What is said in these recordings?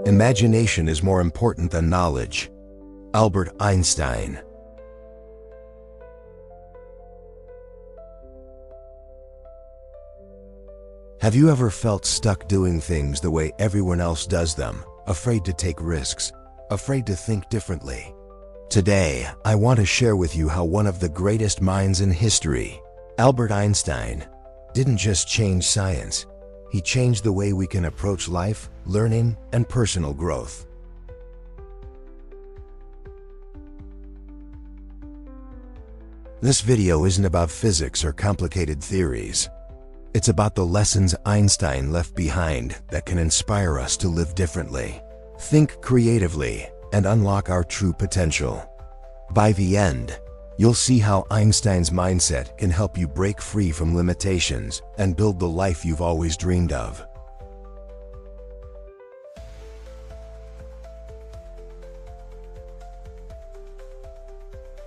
Imagination is more important than knowledge. Albert Einstein. Have you ever felt stuck doing things the way everyone else does them, afraid to take risks, afraid to think differently? Today, I want to share with you how one of the greatest minds in history, Albert Einstein, didn't just change science. He changed the way we can approach life, learning, and personal growth. This video isn't about physics or complicated theories. It's about the lessons Einstein left behind that can inspire us to live differently, think creatively, and unlock our true potential. By the end, you'll see how Einstein's mindset can help you break free from limitations and build the life you've always dreamed of.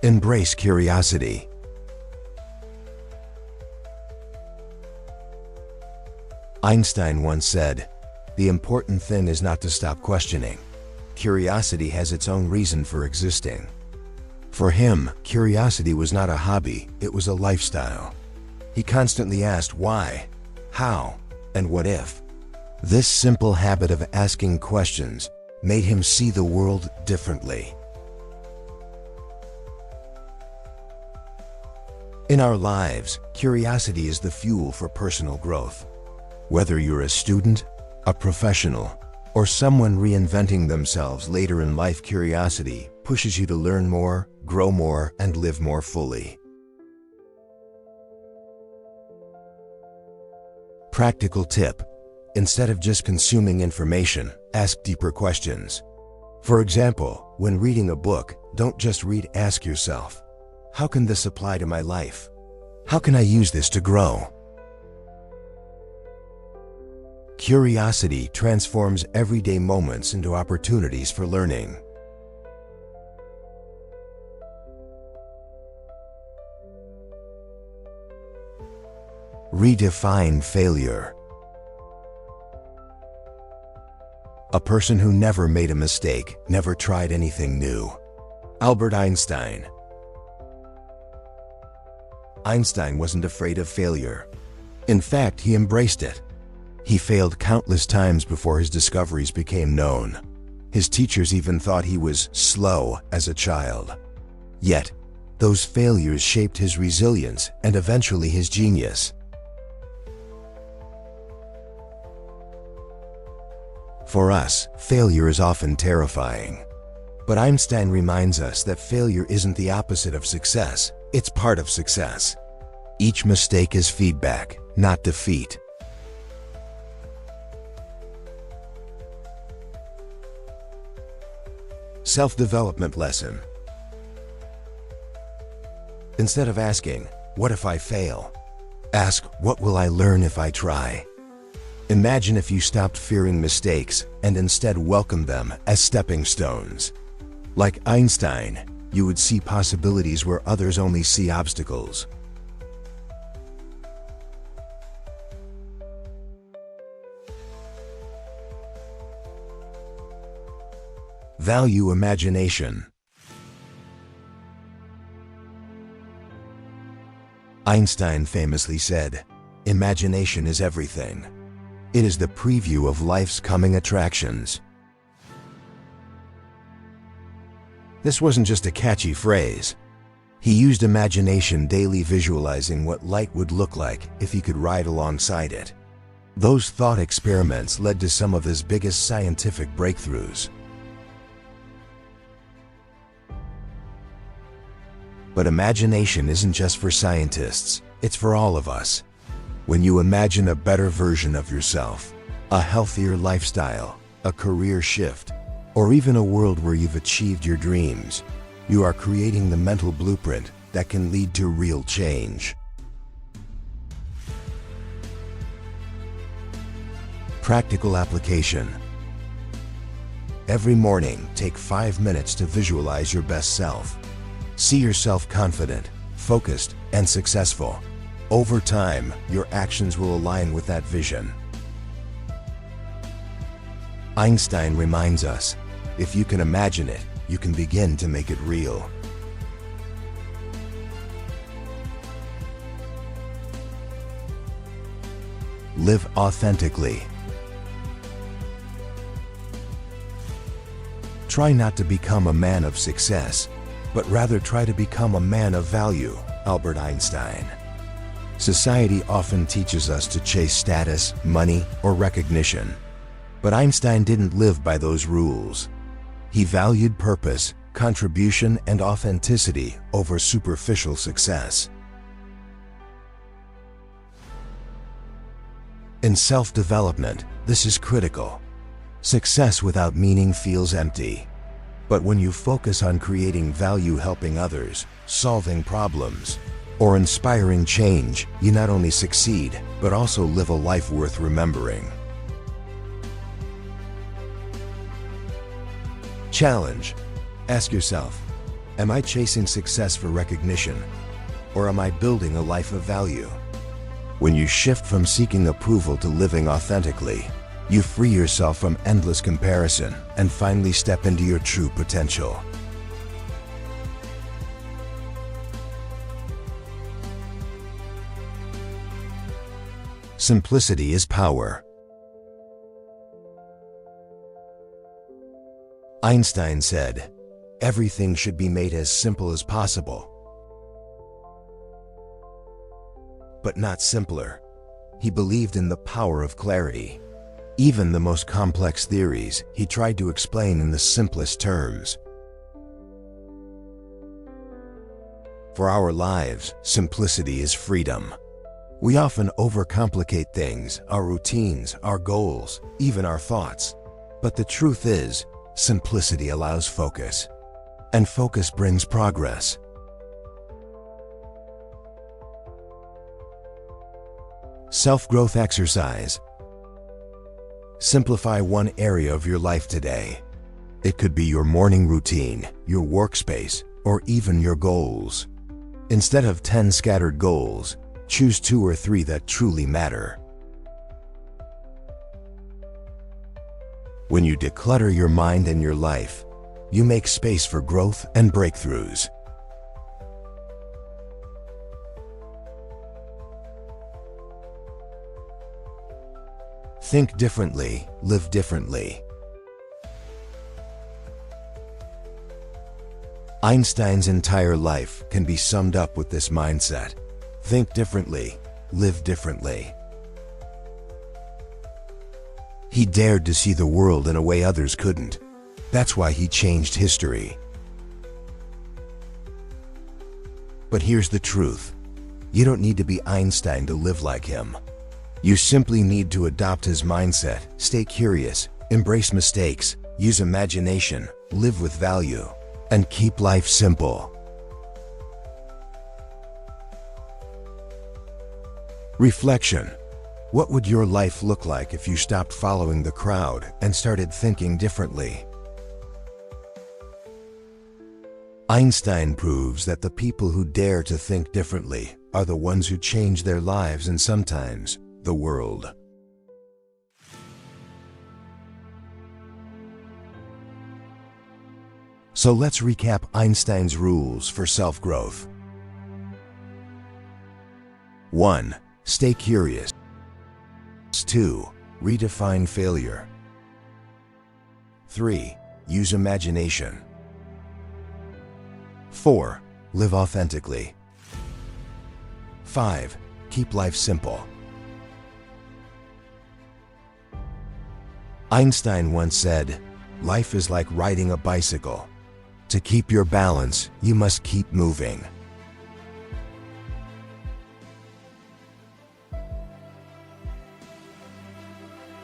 Embrace curiosity. Einstein once said, "The important thing is not to stop questioning. Curiosity has its own reason for existing." For him, curiosity was not a hobby, it was a lifestyle. He constantly asked why, how, and what if. This simple habit of asking questions made him see the world differently. In our lives, curiosity is the fuel for personal growth. Whether you're a student, a professional, or someone reinventing themselves later in life, curiosity pushes you to learn more, grow more, and live more fully. Practical tip: instead of just consuming information, ask deeper questions. For example, when reading a book, don't just read, ask yourself, how can this apply to my life? How can I use this to grow? Curiosity transforms everyday moments into opportunities for learning. Redefine failure. A person who never made a mistake, never tried anything new. Albert Einstein. Einstein wasn't afraid of failure. In fact, he embraced it. He failed countless times before his discoveries became known. His teachers even thought he was slow as a child. Yet, those failures shaped his resilience and eventually his genius. For us, failure is often terrifying. But Einstein reminds us that failure isn't the opposite of success, it's part of success. Each mistake is feedback, not defeat. Self-development lesson. Instead of asking, "What if I fail?" ask, "What will I learn if I try?" Imagine if you stopped fearing mistakes and instead welcomed them as stepping stones. Like Einstein, you would see possibilities where others only see obstacles. Value imagination. Einstein famously said, "Imagination is everything. It is the preview of life's coming attractions." This wasn't just a catchy phrase. He used imagination daily, visualizing what light would look like if he could ride alongside it. Those thought experiments led to some of his biggest scientific breakthroughs. But imagination isn't just for scientists, it's for all of us. When you imagine a better version of yourself, a healthier lifestyle, a career shift, or even a world where you've achieved your dreams, you are creating the mental blueprint that can lead to real change. Practical application. Every morning, take 5 minutes to visualize your best self. See yourself confident, focused, and successful. Over time, your actions will align with that vision. Einstein reminds us, if you can imagine it, you can begin to make it real. Live authentically. Try not to become a man of success, but rather try to become a man of value. Albert Einstein. Society often teaches us to chase status, money, or recognition. But Einstein didn't live by those rules. He valued purpose, contribution, and authenticity over superficial success. In self-development, this is critical. Success without meaning feels empty. But when you focus on creating value, helping others, solving problems, or inspiring change, you not only succeed, but also live a life worth remembering. Challenge. Ask yourself, am I chasing success for recognition, or am I building a life of value? When you shift from seeking approval to living authentically, you free yourself from endless comparison and finally step into your true potential. Simplicity is power. Einstein said, "Everything should be made as simple as possible." But not simpler. He believed in the power of clarity. Even the most complex theories, he tried to explain in the simplest terms. For our lives, simplicity is freedom. We often overcomplicate things, our routines, our goals, even our thoughts. But the truth is, simplicity allows focus. And focus brings progress. Self-growth exercise. Simplify one area of your life today. It could be your morning routine, your workspace, or even your goals. Instead of 10 scattered goals, choose 2 or 3 that truly matter. When you declutter your mind and your life, you make space for growth and breakthroughs. Think differently, live differently. Einstein's entire life can be summed up with this mindset. Think differently, live differently. He dared to see the world in a way others couldn't. That's why he changed history. But here's the truth. You don't need to be Einstein to live like him. You simply need to adopt his mindset, stay curious, embrace mistakes, use imagination, live with value, and keep life simple. Reflection. What would your life look like if you stopped following the crowd and started thinking differently? Einstein proves that the people who dare to think differently are the ones who change their lives and sometimes the world. So let's recap Einstein's rules for self-growth. 1. Stay curious. 2. Redefine failure. 3. Use imagination. 4. Live authentically. 5. Keep life simple. Einstein once said, "Life is like riding a bicycle. To keep your balance, you must keep moving."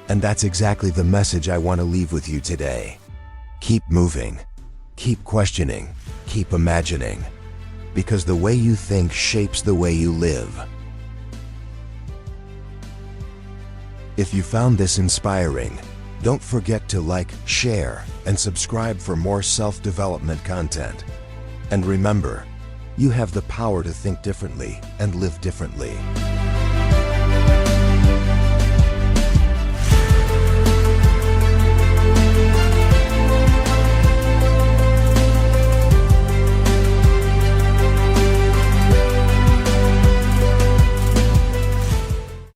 And that's exactly the message I want to leave with you today. Keep moving. Keep questioning. Keep imagining. Because the way you think shapes the way you live. If you found this inspiring, don't forget to like, share, and subscribe for more self-development content. And remember, you have the power to think differently and live differently.